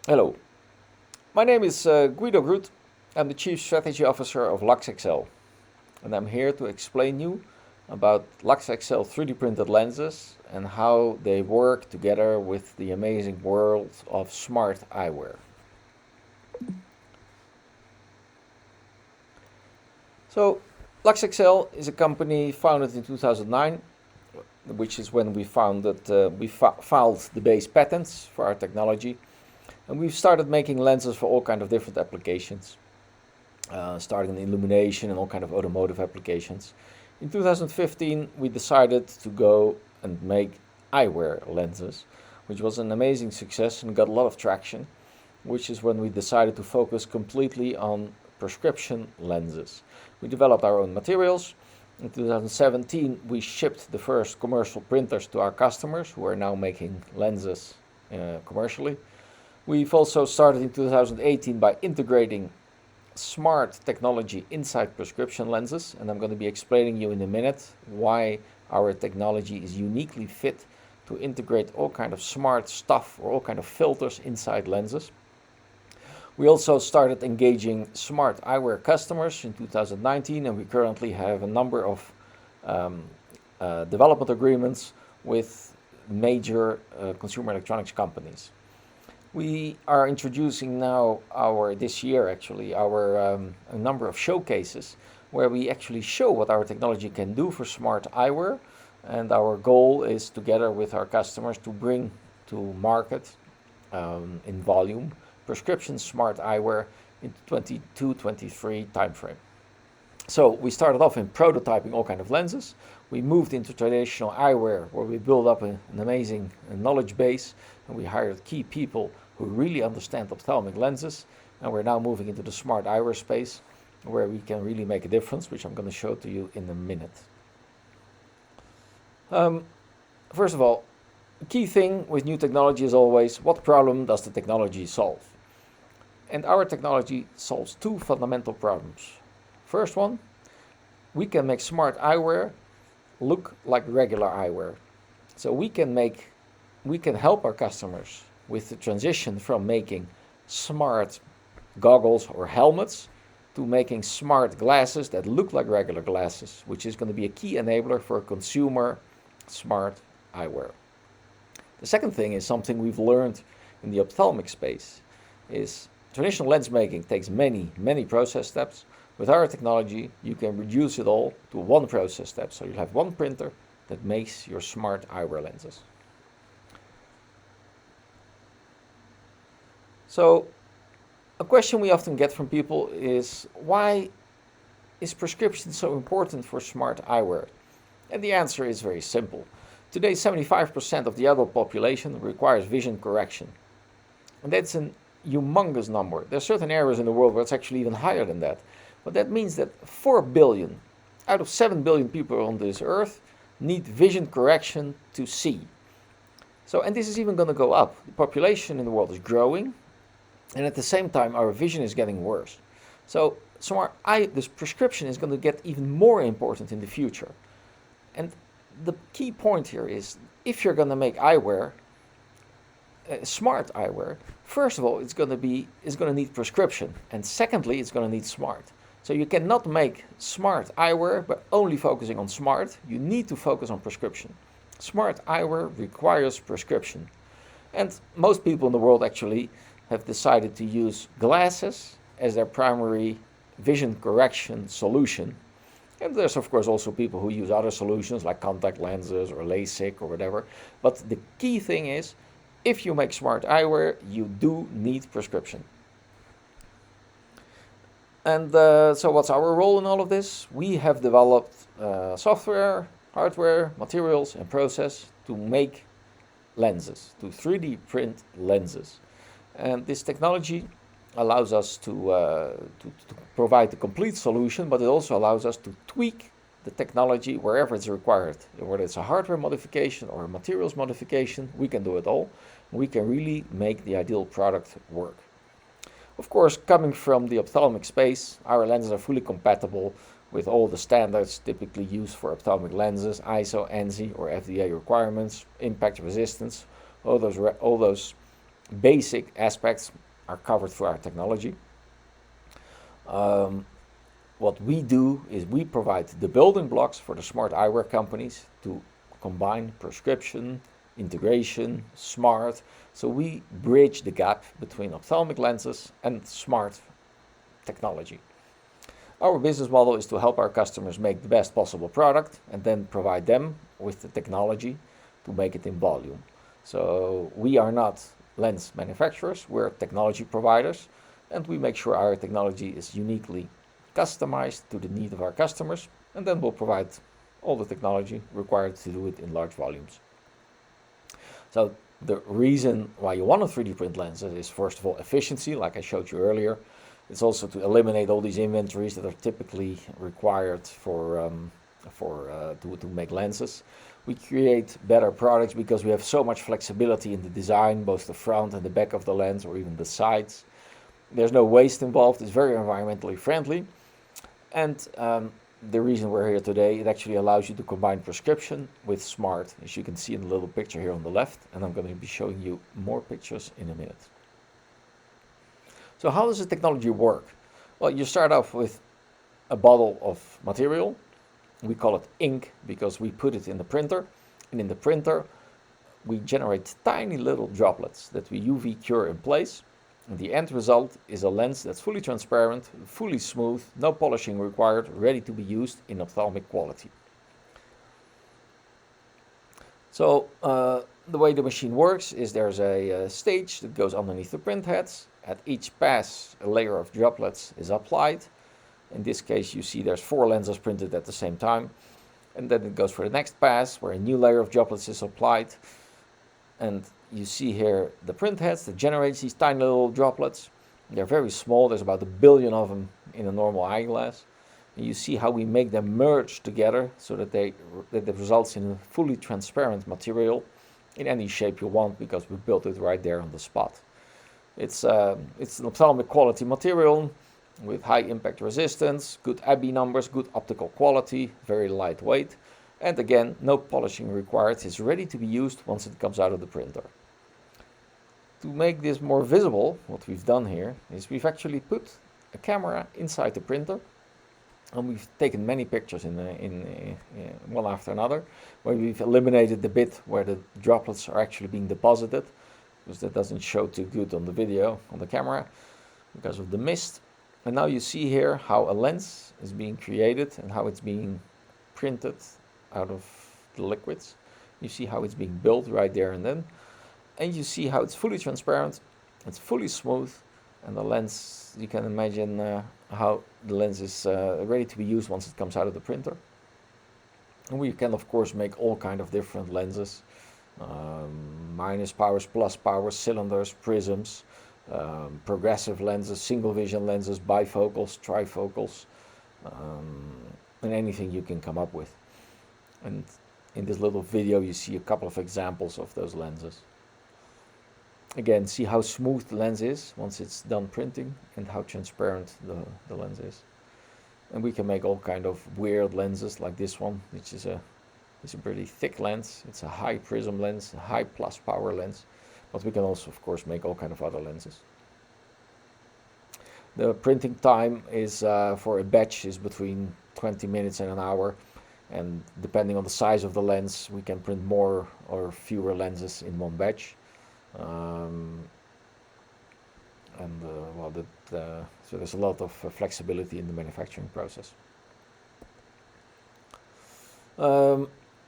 Hello, my name is Guido Groot. I'm the Chief Strategy Officer of Luxexcel, and I'm here to explain you about Luxexcel 3D printed lenses and how they work together with the amazing world of smart eyewear. So, Luxexcel is a company founded in 2009, which is when we filed the base patents for our technology, and we've started making lenses for all kind of different applications. Starting in illumination and all kind of automotive applications. In 2015, we decided to go and make eyewear lenses, which was an amazing success and got a lot of traction, which is when we decided to focus completely on prescription lenses. We developed our own materials. In 2017, we shipped the first commercial printers to our customers who are now making lenses commercially. We've also started in 2018 by integrating smart technology inside prescription lenses, and I'm going to be explaining you in a minute why our technology is uniquely fit to integrate all kind of smart stuff or all kind of filters inside lenses. We also started engaging smart eyewear customers in 2019, and we currently have a number of development agreements with major consumer electronics companies. We are introducing now this year a number of showcases where we actually show what our technology can do for smart eyewear, and our goal is together with our customers to bring to market in volume prescription smart eyewear in 22-23 timeframe. So we started off in prototyping all kind of lenses. We moved into traditional eyewear where we built up an amazing knowledge base, and we hired key people who really understand ophthalmic lenses. And we're now moving into the smart eyewear space where we can really make a difference, which I'm going to show to you in a minute. First of all, the key thing with new technology is always what problem does the technology solve? And our technology solves two fundamental problems. First one, we can make smart eyewear look like regular eyewear. So we can help our customers with the transition from making smart goggles or helmets to making smart glasses that look like regular glasses, which is going to be a key enabler for consumer smart eyewear. The second thing is something we've learned in the ophthalmic space is traditional lens making takes many process steps. With our technology, you can reduce it all to one process step. So you'll have one printer that makes your smart eyewear lenses. So a question we often get from people is, why is prescription so important for smart eyewear? And the answer is very simple. Today, 75% of the adult population requires vision correction. And that's a humongous number. There are certain areas in the world where it's actually even higher than that. But that means that 4 billion out of 7 billion people on this earth need vision correction to see. So, and this is even going to go up. The population in the world is growing, and at the same time, our vision is getting worse. So, this prescription is going to get even more important in the future. And the key point here is, if you're going to make eyewear, smart eyewear, first of all, it's going to need prescription, and secondly, it's going to need smart. So you cannot make smart eyewear by only focusing on smart. You need to focus on prescription. Smart eyewear requires prescription. And most people in the world actually have decided to use glasses as their primary vision correction solution. And there's of course also people who use other solutions like contact lenses or LASIK or whatever. But the key thing is, if you make smart eyewear, you do need prescription. And so what's our role in all of this? We have developed software, hardware, materials, and process to make lenses, to 3D print lenses. And this technology allows us to provide the complete solution, but it also allows us to tweak the technology wherever it's required. Whether it's a hardware modification or a materials modification, we can do it all. We can really make the ideal product work. Of course, coming from the ophthalmic space, our lenses are fully compatible with all the standards typically used for ophthalmic lenses, ISO, ANSI or FDA requirements, impact resistance, all those basic aspects are covered through our technology. What we do is we provide the building blocks for the smart eyewear companies to combine prescription, integration, smart. So we bridge the gap between ophthalmic lenses and smart technology. Our business model is to help our customers make the best possible product and then provide them with the technology to make it in volume. So we are not lens manufacturers, we're technology providers, and we make sure our technology is uniquely customized to the need of our customers, and then we'll provide all the technology required to do it in large volumes. So the reason why you want a 3D print lenses is, first of all, efficiency, like I showed you earlier. It's also to eliminate all these inventories that are typically required to make lenses. We create better products because we have so much flexibility in the design, both the front and the back of the lens, or even the sides. There's no waste involved. It's very environmentally friendly. And the reason we're here today, it actually allows you to combine prescription with smart, as you can see in the little picture here on the left. And I'm going to be showing you more pictures in a minute. So how does the technology work? Well, you start off with a bottle of material. We call it ink because we put it in the printer. And in the printer, we generate tiny little droplets that we UV cure in place. And the end result is a lens that's fully transparent, fully smooth, no polishing required, ready to be used in ophthalmic quality. So the way the machine works is there's a stage that goes underneath the print heads. At each pass, a layer of droplets is applied. In this case, you see there's 4 lenses printed at the same time. And then it goes for the next pass, where a new layer of droplets is applied. And you see here the print heads that generates these tiny little droplets. They're very small. There's about 1 billion of them in a normal eyeglass. And you see how we make them merge together so that it results in a fully transparent material in any shape you want, because we built it right there on the spot. It's an ophthalmic quality material with high impact resistance, good AB numbers, good optical quality, very lightweight. And again, no polishing required. It's ready to be used once it comes out of the printer. To make this more visible, what we've done here is we've actually put a camera inside the printer. And we've taken many pictures in one after another, where we've eliminated the bit where the droplets are actually being deposited, because that doesn't show too good on the video, on the camera, because of the mist. And now you see here how a lens is being created and how it's being printed out of the liquids. You see how it's being built right there and then. And you see how it's fully transparent, it's fully smooth, and the lens, you can imagine how the lens is ready to be used once it comes out of the printer. And we can of course make all kind of different lenses, minus powers, plus powers, cylinders, prisms, progressive lenses, single vision lenses, bifocals, trifocals, and anything you can come up with. And in this little video you see a couple of examples of those lenses. Again, see how smooth the lens is once it's done printing, and how transparent the lens is. And we can make all kind of weird lenses like this one, which is a pretty thick lens. It's a high prism lens, a high plus power lens. But we can also, of course, make all kind of other lenses. The printing time is for a batch is between 20 minutes and an hour. And depending on the size of the lens, we can print more or fewer lenses in one batch. So there's a lot of flexibility in the manufacturing process.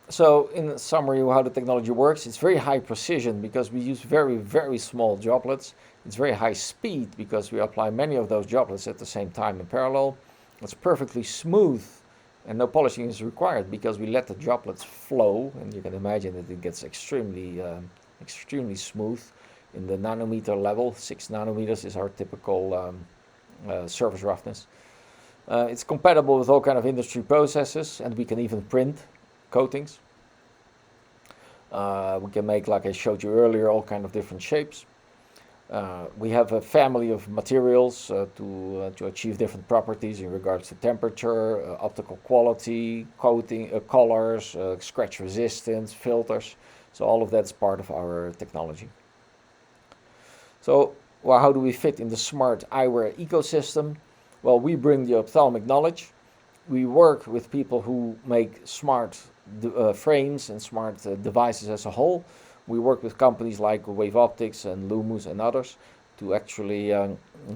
So in summary, how the technology works, it's very high precision because we use very, very small droplets. It's very high speed because we apply many of those droplets at the same time in parallel. It's perfectly smooth and no polishing is required because we let the droplets flow, and you can imagine that it gets extremely smooth in the nanometer level. 6 nanometers is our typical surface roughness. It's compatible with all kind of industry processes, and we can even print coatings. We can make, like I showed you earlier, all kind of different shapes. We have a family of materials to achieve different properties in regards to temperature, optical quality, coating, colors, scratch resistance, filters. So all of that's part of our technology. So, well, how do we fit in the smart eyewear ecosystem? Well, we bring the ophthalmic knowledge. We work with people who make smart frames and smart devices as a whole. We work with companies like Wave Optics and Lumus and others to actually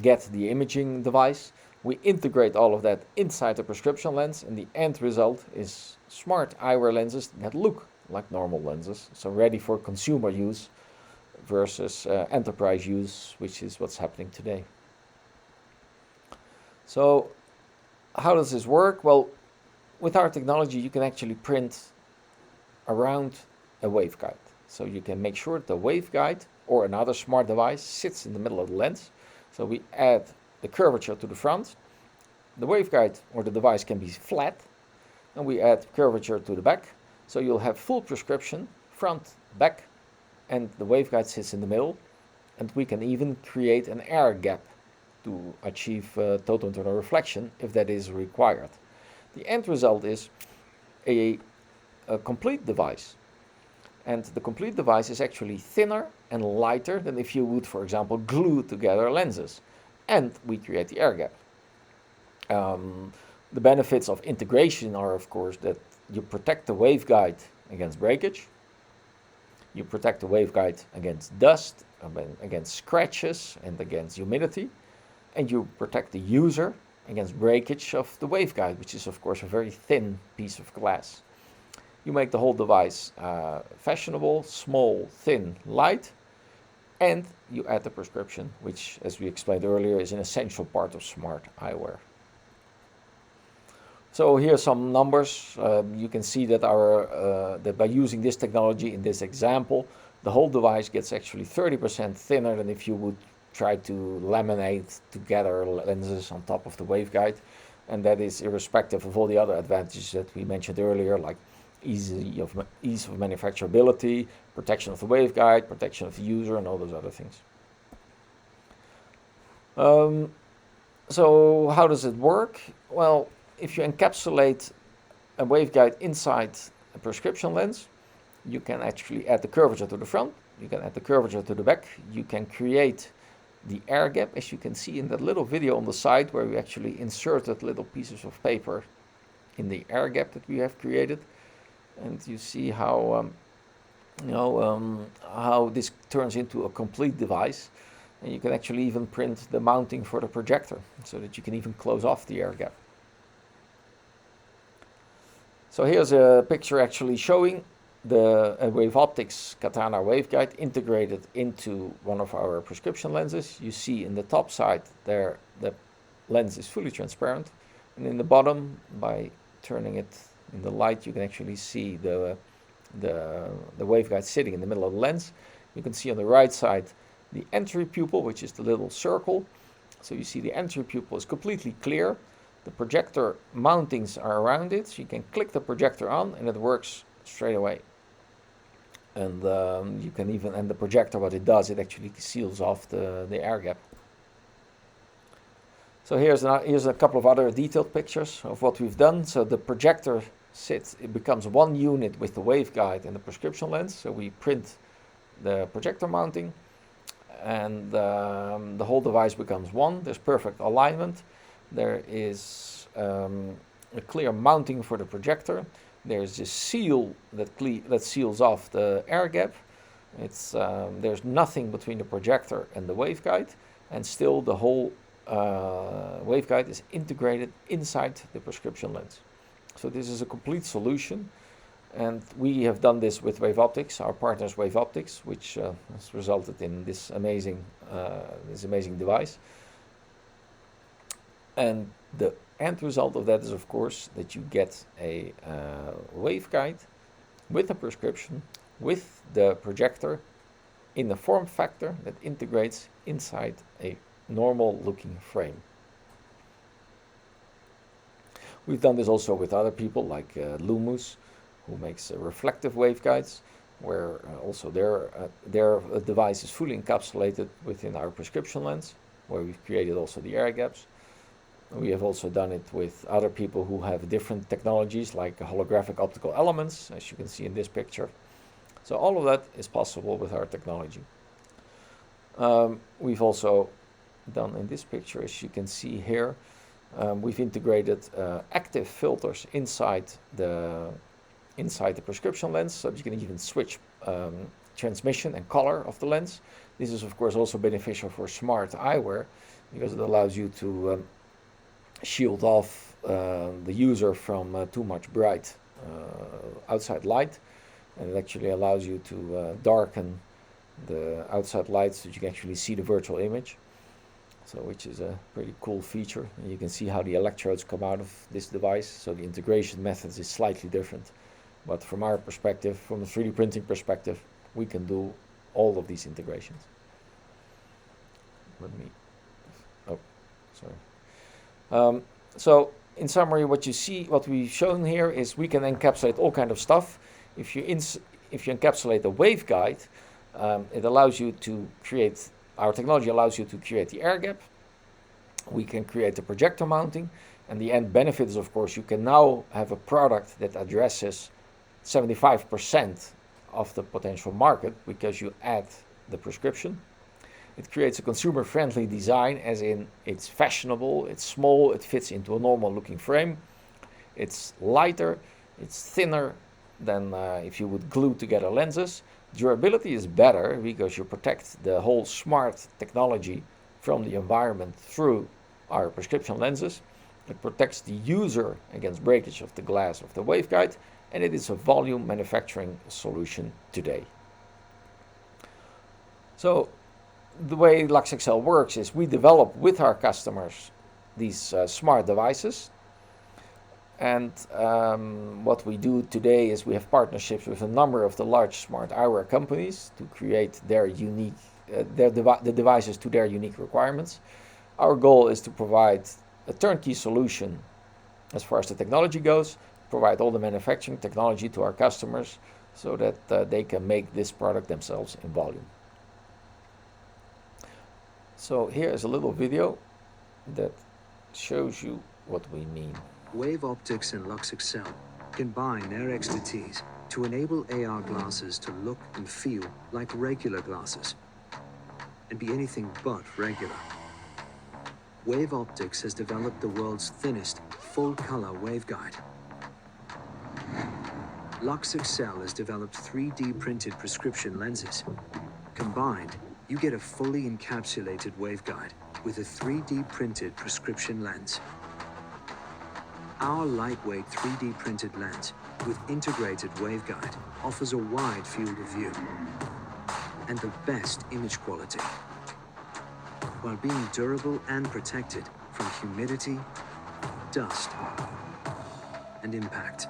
get the imaging device. We integrate all of that inside the prescription lens, and the end result is smart eyewear lenses that look like normal lenses, so ready for consumer use versus enterprise use, which is what's happening today. So how does this work? Well, with our technology, you can actually print around a waveguide. So you can make sure the waveguide or another smart device sits in the middle of the lens. So we add the curvature to the front. The waveguide or the device can be flat, and we add curvature to the back. So you'll have full prescription, front, back, and the waveguide sits in the middle. And we can even create an air gap to achieve total internal reflection if that is required. The end result is a complete device. And the complete device is actually thinner and lighter than if you would, for example, glue together lenses. And we create the air gap. The benefits of integration are, of course, that you protect the waveguide against breakage. You protect the waveguide against dust, against scratches, and against humidity. And you protect the user against breakage of the waveguide, which is, of course, a very thin piece of glass. You make the whole device fashionable, small, thin, light, and you add the prescription, which, as we explained earlier, is an essential part of smart eyewear. So here are some numbers. You can see that that by using this technology in this example, the whole device gets actually 30% thinner than if you would try to laminate together lenses on top of the waveguide. And that is irrespective of all the other advantages that we mentioned earlier, like ease of manufacturability, protection of the waveguide, protection of the user, and all those other things. So how does it work? Well, if you encapsulate a waveguide inside a prescription lens, you can actually add the curvature to the front, you can add the curvature to the back, you can create the air gap, as you can see in that little video on the side where we actually inserted little pieces of paper in the air gap that we have created. And you see how how this turns into a complete device. And you can actually even print the mounting for the projector so that you can even close off the air gap. So here's a picture actually showing the Wave Optics Katana waveguide integrated into one of our prescription lenses. You see in the top side there the lens is fully transparent, and in the bottom, by turning it in the light, you can actually see the waveguide sitting in the middle of the lens. You can see on the right side the entry pupil, which is the little circle. So you see the entry pupil is completely clear. The projector mountings are around it, so you can click the projector on and it works straight away. And you can even, and the projector, what it does, it actually seals off the air gap. So here's a couple of other detailed pictures of what we've done. So the projector it becomes one unit with the waveguide and the prescription lens. So we print the projector mounting, and the whole device becomes one. There's perfect alignment. There is a clear mounting for the projector. There's a seal that seals off the air gap. There's nothing between the projector and the waveguide, and still the whole waveguide is integrated inside the prescription lens. So this is a complete solution, and we have done this with Wave Optics, our partners Wave Optics, which has resulted in this amazing device. And the end result of that is, of course, that you get a waveguide with a prescription, with the projector, in a form factor that integrates inside a normal looking frame. We've done this also with other people like Lumus, who makes reflective waveguides, where also their device is fully encapsulated within our prescription lens, where we've created also the air gaps. We have also done it with other people who have different technologies like holographic optical elements, as you can see in this picture. So all of that is possible with our technology. We've also done in this picture, as you can see here, we've integrated active filters inside the prescription lens, so that you can even switch transmission and color of the lens. This is of course also beneficial for smart eyewear because it allows you to shield off the user from too much bright outside light, and it actually allows you to darken the outside light so that you can actually see the virtual image. So, which is a pretty cool feature. And you can see how the electrodes come out of this device. So the integration methods is slightly different. But from our perspective, from a 3D printing perspective, we can do all of these integrations. Let me, oh, sorry. So in summary, what we've shown here is we can encapsulate all kind of stuff. If you encapsulate a waveguide, it allows you to create, our technology allows you to create the air gap. We can create the projector mounting, and the end benefit is, of course, you can now have a product that addresses 75% of the potential market because you add the prescription. It creates a consumer-friendly design, as in it's fashionable, it's small, it fits into a normal-looking frame, it's lighter, it's thinner than if you would glue together lenses. Durability is better because you protect the whole smart technology from the environment through our prescription lenses. It protects the user against breakage of the glass of the waveguide, and it is a volume manufacturing solution today. So the way Luxexcel works is we develop with our customers these smart devices. And what we do today is we have partnerships with a number of the large smart eyewear companies to create their unique, the devices to their unique requirements. Our goal is to provide a turnkey solution as far as the technology goes, provide all the manufacturing technology to our customers so that they can make this product themselves in volume. So here is a little video that shows you what we mean. Wave Optics and Luxexcel combine their expertise to enable AR glasses to look and feel like regular glasses and be anything but regular. Wave Optics has developed the world's thinnest full-color waveguide. Luxexcel has developed 3D printed prescription lenses. Combined, you get a fully encapsulated waveguide with a 3D printed prescription lens. Our lightweight 3D printed lens with integrated waveguide offers a wide field of view and the best image quality, while being durable and protected from humidity, dust, and impact.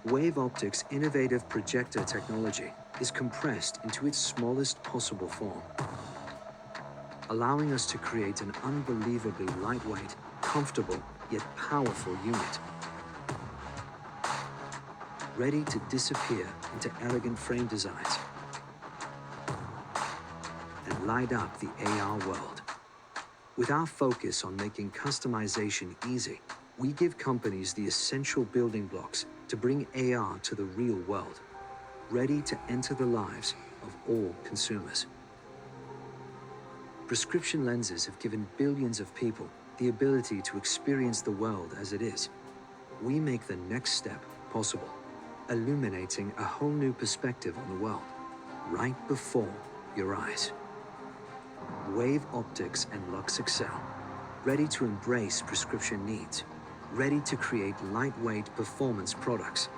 Wave Optics' innovative projector technology is compressed into its smallest possible form, allowing us to create an unbelievably lightweight, comfortable, yet powerful unit, ready to disappear into elegant frame designs and light up the AR world. With our focus on making customization easy, we give companies the essential building blocks to bring AR to the real world, ready to enter the lives of all consumers. Prescription lenses have given billions of people the ability to experience the world as it is. We make the next step possible, illuminating a whole new perspective on the world, right before your eyes. Wave Optics and Luxexcel, ready to embrace prescription needs, ready to create lightweight performance products,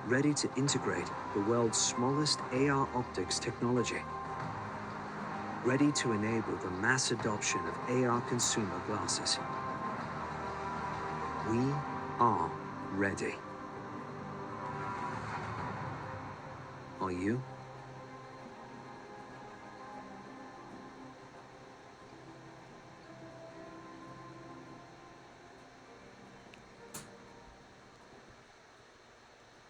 ready to integrate the world's smallest AR optics technology, ready to enable the mass adoption of AR consumer glasses. We are ready. Are you?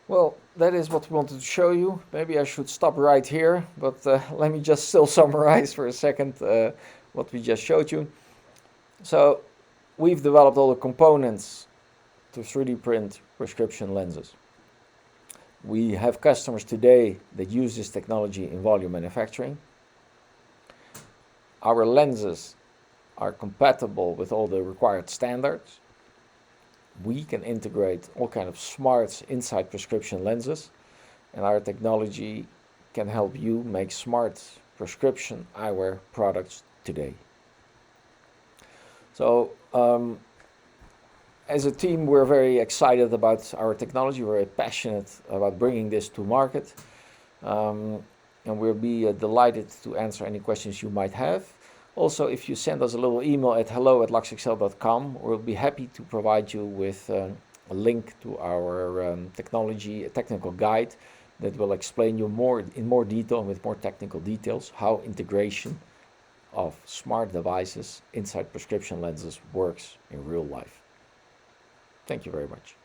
Well, that is what we wanted to show you. Maybe I should stop right here, but let me just still summarize for a second what we just showed you. So we've developed all the components to 3D print prescription lenses. We have customers today that use this technology in volume manufacturing. Our lenses are compatible with all the required standards. We can integrate all kind of smarts inside prescription lenses, and our technology can help you make smart prescription eyewear products today. So as a team, we're very excited about our technology. We're very passionate about bringing this to market, and we'll be delighted to answer any questions you might have. Also, if you send us a little email at hello@luxexcel.com, we'll be happy to provide you with a link to our technology, a technical guide that will explain you in more detail and with more technical details how integration of smart devices inside prescription lenses works in real life. Thank you very much.